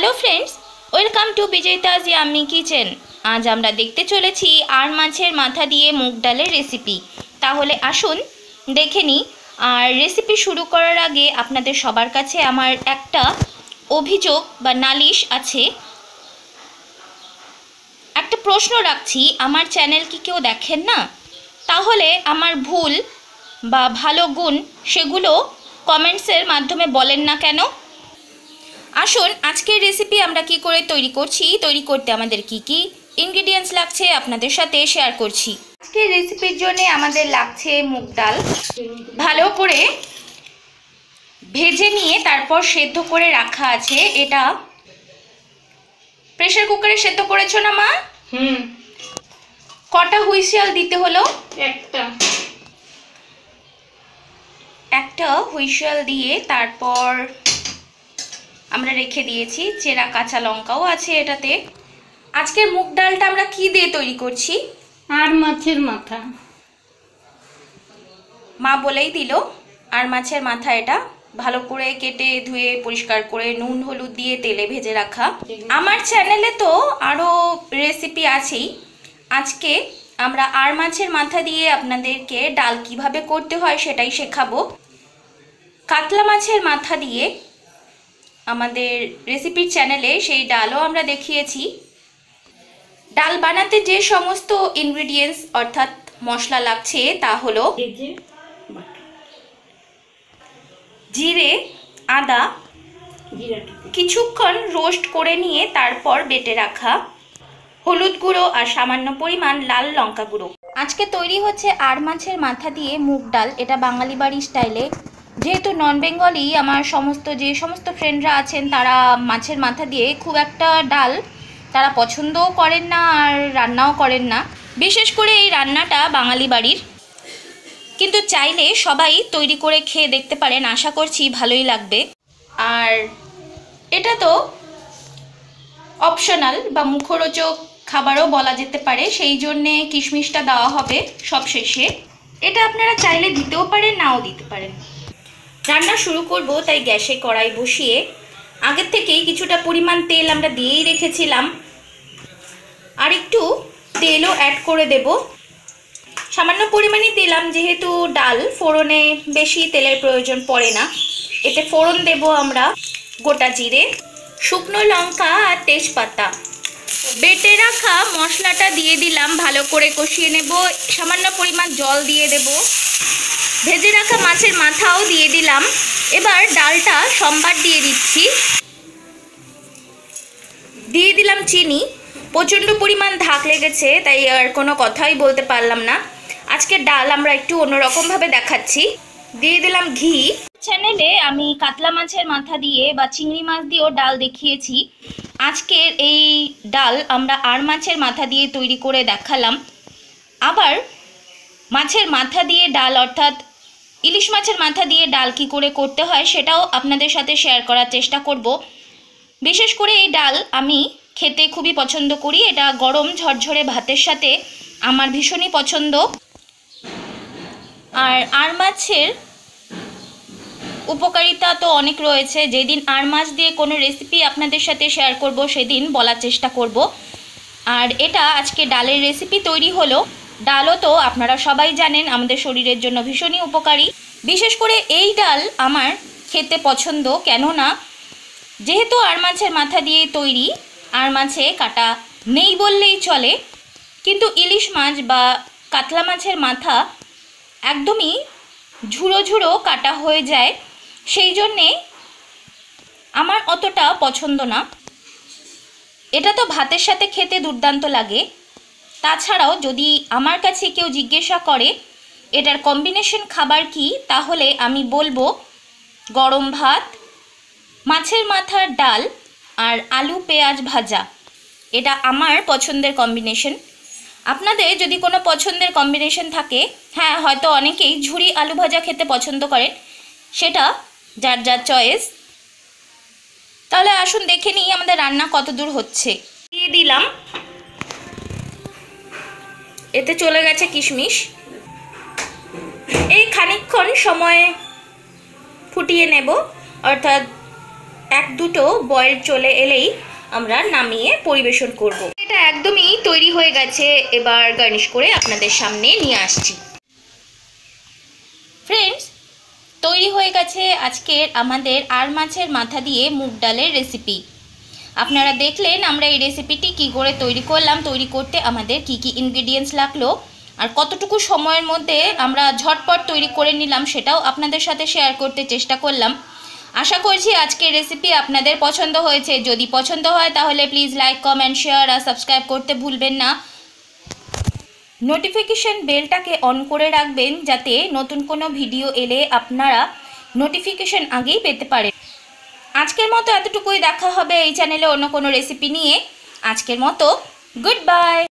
Hello friends, welcome to Bijoyita's yummy kitchen. আজ আমরা দেখতে চলেছি আর মাছের মাথা দিয়ে মুগ ডালের রেসিপি। তাহলে আসুন দেখে নিই। আর রেসিপি শুরু করার আগে আপনাদের সবার কাছে আমার একটা অভিযোগ বা নালিশ আছে। একটা প্রশ্ন রাখছি, আমার চ্যানেল কি কেউ দেখেন না? তাহলে আমার ভুল বা ভালো গুণ সেগুলো কমেন্টসের মাধ্যমে বলেন না কেন? আসুন আজকের রেসিপি আমরা কি করে তৈরি করতে আমাদের কি কি ইনগ্রেডিয়েন্টস লাগছে আপনাদের সাথে শেয়ার করছি। আজকের রেসিপির জন্য আমাদের লাগছে মুগ ডাল, ভালো করে ভেজে নিয়ে তারপর সেদ্ধ করে রাখা আছে। এটা প্রেসার কুকারে সেদ্ধ করেছো না মা? কটা হুইসেল দিতে হলো? একটা হুইসেল দিয়ে তারপর আমরা রেখে দিয়েছি। চেরা কাঁচা লঙ্কাও আছে এটাতে। আজকের মুগ ডালটা আমরা কি দিয়ে তৈরি করছি? আর মাছের মাথা। মা বলেই দিল আর মাছের মাথা। এটা ভালো করে কেটে ধুয়ে পরিষ্কার করে নুন হলুদ দিয়ে তেলে ভেজে রাখা। আমার চ্যানেলে তো আরও রেসিপি আছেই। আজকে আমরা আর মাছের মাথা দিয়ে আপনাদেরকে ডাল কিভাবে করতে হয় সেটাই শেখাবো। কাতলা মাছের মাথা দিয়ে আমাদের রেসিপির চ্যানেলে সেই ডালও আমরা দেখিয়েছি। ডাল বানাতে যে সমস্ত ইনগ্রেডিয়েন্টস অর্থাৎ মশলা লাগছে তা হলো জিরে, আদা কিছুক্ষণ রোস্ট করে নিয়ে তারপর বেটে রাখা, হলুদ গুঁড়ো আর সামান্য পরিমাণ লাল লঙ্কা গুঁড়ো। আজকে তৈরি হচ্ছে আর মাছের মাথা দিয়ে মুগ ডাল। এটা বাঙালি বাড়ি স্টাইলে। যেহেতু নন বেঙ্গলি আমার যে সমস্ত ফ্রেন্ডরা আছেন তারা মাছের মাথা দিয়ে খুব একটা ডাল তারা পছন্দও করেন না আর রান্নাও করেন না। বিশেষ করে এই রান্নাটা বাঙালি বাড়ির, কিন্তু চাইলে সবাই তৈরি করে খেয়ে দেখতে পারেন। আশা করছি ভালোই লাগবে। আর এটা তো অপশনাল বা মুখরোচক খাবারও বলা যেতে পারে, সেই জন্যে কিশমিশটা দেওয়া হবে সব শেষে। এটা আপনারা চাইলে দিতেও পারেন, নাও দিতে পারেন। রান্না শুরু করব, তাই গ্যাসে কড়াই বসিয়ে আগের থেকেই কিছুটা পরিমাণ তেল আমরা দিয়েই রেখেছিলাম। আর একটু তেলও অ্যাড করে দেব। সামান্য পরিমাণই দিলাম, যেহেতু ডাল ফোড়নে বেশি তেলের প্রয়োজন পড়ে না। এতে ফোড়ন দেব আমরা গোটা জিরে, শুকনো লঙ্কা আর তেজপাতা। বেটে রাখা মশলাটা দিয়ে দিলাম, ভালো করে কষিয়ে নেব। সামান্য পরিমাণ জল দিয়ে দেব। ভেজে রাখা মাছের মাথাও দিয়ে দিলাম। এবার ডালটা সম্বার দিয়ে দিচ্ছি। দিয়ে দিলাম চিনি। প্রচণ্ড পরিমাণ ধাক লেগেছে, তাই আর কোনো কথাই বলতে পারলাম না। আজকের ডাল আমরা একটু অন্যরকমভাবে দেখাচ্ছি। দিয়ে দিলাম ঘি। চ্যানেলে আমি কাতলা মাছের মাথা দিয়ে বা চিংড়ি মাছ দিয়েও ডাল দেখিয়েছি। আজকের এই ডাল আমরা আর মাছের মাথা দিয়ে তৈরি করে দেখালাম। আবার মাছের মাথা দিয়ে ডাল অর্থাৎ ইলিশ মাছের মাথা দিয়ে ডাল কি করে করতে হয় সেটাও আপনাদের সাথে শেয়ার করার চেষ্টা করব। বিশেষ করে এই ডাল আমি খেতে খুবই পছন্দ করি। এটা গরম ঝরঝরে ভাতের সাথে আমার ভীষণই পছন্দ। আর মাছের উপকারিতা তো অনেক রয়েছে। যেদিন আর মাছ দিয়ে কোনো রেসিপি আপনাদের সাথে শেয়ার করব সেদিন বলার চেষ্টা করব। আর এটা আজকে ডালের রেসিপি তৈরি হলো। ডালও তো আপনারা সবাই জানেন আমাদের শরীরের জন্য ভীষণই উপকারী। বিশেষ করে এই ডাল আমার খেতে পছন্দ, কেননা যেহেতু আর মাছের মাথা দিয়ে তৈরি, আর মাছে কাটা নেই বললেই চলে। কিন্তু ইলিশ মাছ বা কাতলা মাছের মাথা একদমই ঝুড়ো ঝুড়ো কাটা হয়ে যায়, সেই জন্যে আমার অতটা পছন্দ না। এটা তো ভাতের সাথে খেতে দুর্দান্ত লাগে। তাছাড়াও যদি আমার কাছে কেউ জিজ্ঞাসা করে এটার কম্বিনেশন খাবার কি, তাহলে আমি বলবো গরম ভাত, মাছের মাথার ডাল আর আলু পেঁয়াজ ভাজা। এটা আমার পছন্দের কম্বিনেশন। আপনাদের যদি কোনো পছন্দের কম্বিনেশন থাকে, হ্যাঁ হয়তো অনেকেই ঝুরি আলু ভাজা খেতে পছন্দ করেন, সেটা যার যার চয়েস। তাহলে আসুন দেখে নিই আমাদের রান্না কত দূর হচ্ছে। দিয়ে দিলাম, এতে চলে গেছে কিশমিশ। এই খানিকক্ষণ সময় ফুটিয়ে নেব, অর্থাৎ এক দুটো বয়েল চলে এলেই আমরা নামিয়ে পরিবেশন করব। এটা একদমই তৈরি হয়ে গেছে, এবার গার্নিশ করে আপনাদের সামনে নিয়ে আসছি। ফ্রেন্ডস, তৈরি হয়ে গেছে আজকের আমাদের আর মাছের মাথা দিয়ে মুগ ডালের রেসিপি। আপনারা দেখলেন আমরা এই রেসিপিটি কী করে তৈরি করলাম, তৈরি করতে আমাদের কি কি ইনগ্রেডিয়েন্টস লাগলো আর কতটুকু সময়ের মধ্যে আমরা ঝটপট তৈরি করে নিলাম সেটাও আপনাদের সাথে শেয়ার করতে চেষ্টা করলাম। আশা করছি আজকের রেসিপি আপনাদের পছন্দ হয়েছে। যদি পছন্দ হয় তাহলে প্লিজ লাইক, কমেন্ট, শেয়ার আর সাবস্ক্রাইব করতে ভুলবেন না। নোটিফিকেশন বেলটাকে অন করে রাখবেন যাতে নতুন কোনো ভিডিও এলে আপনারা নোটিফিকেশন আগেই পেতে পারেন। আজকের মতো এতটুকুই, দেখা হবে এই চ্যানেলে অন্য কোনো রেসিপি নিয়ে। আজকের মতো গুড বাই।